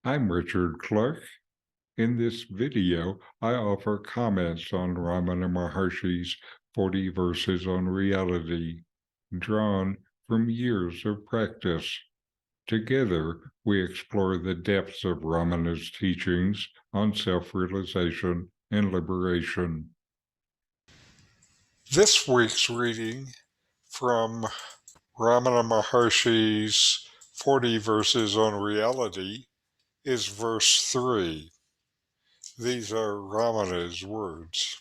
I'm Richard Clarke. In this video, I offer comments on Ramana Maharshi's 40 Verses on Reality, drawn from years of practice. Together, we explore the depths of Ramana's teachings on self-realization and liberation. This week's reading from Ramana Maharshi's 40 Verses on Reality is verse 3. These are Ramana's words.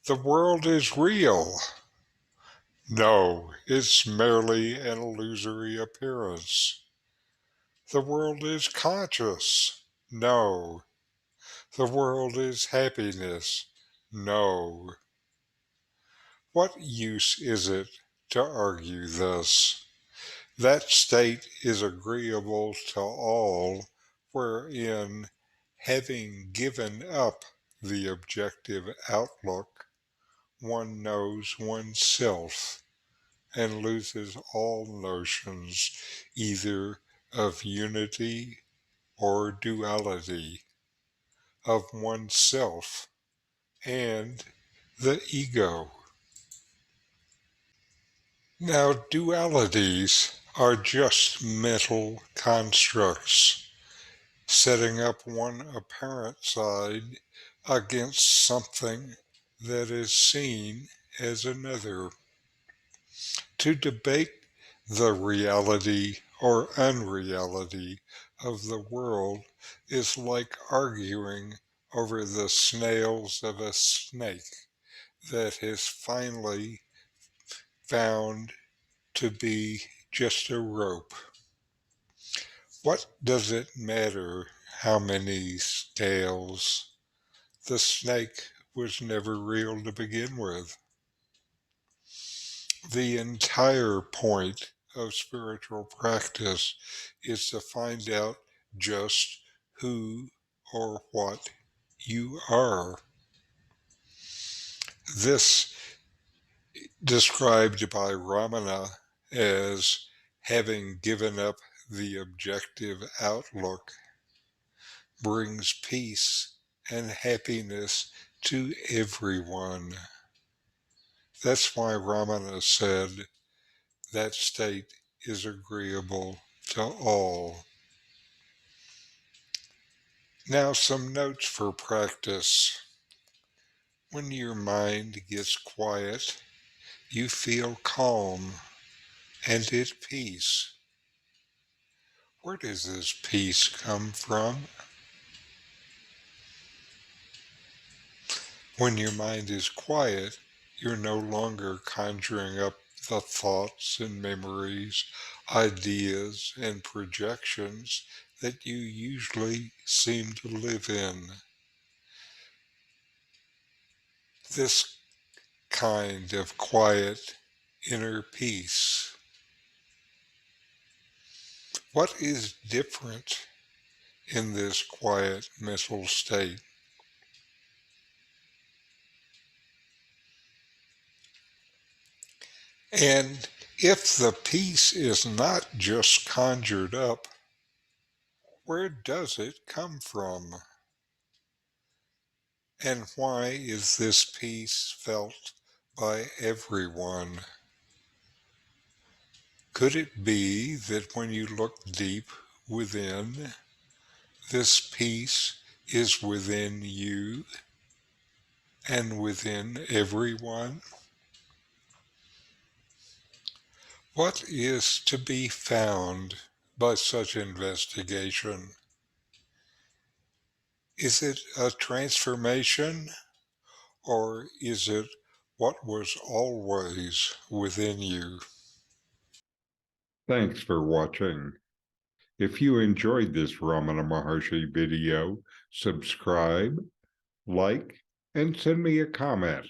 The world is real. No, it's merely an illusory appearance. The world is conscious. No. The world is happiness. No. What use is it to argue thus? That state is agreeable to all, wherein, having given up the objective outlook, one knows oneself and loses all notions either of unity or duality, of oneself and the ego. Now, dualities are just mental constructs, setting up one apparent side against something that is seen as another. To debate the reality or unreality of the world is like arguing over the snails of a snake that has finally found to be just a rope. What does it matter how many scales? The snake was never real to begin with. The entire point of spiritual practice is to find out just who or what you are. This, described by Ramana as having given up the objective outlook, brings peace and happiness to everyone. That's why Ramana said that state is agreeable to all. Now, some notes for practice. When your mind gets quiet, you feel calm and at peace. Where does this peace come from? When your mind is quiet, you're no longer conjuring up the thoughts and memories, ideas and projections that you usually seem to live in. This kind of quiet inner peace. What is different in this quiet mental state? And if the peace is not just conjured up, where does it come from? And why is this peace felt by everyone? Could it be that when you look deep within, this peace is within you and within everyone? What is to be found by such investigation? Is it a transformation, or is it what was always within you? Thanks for watching. If you enjoyed this Ramana Maharshi video, subscribe, like, and send me a comment.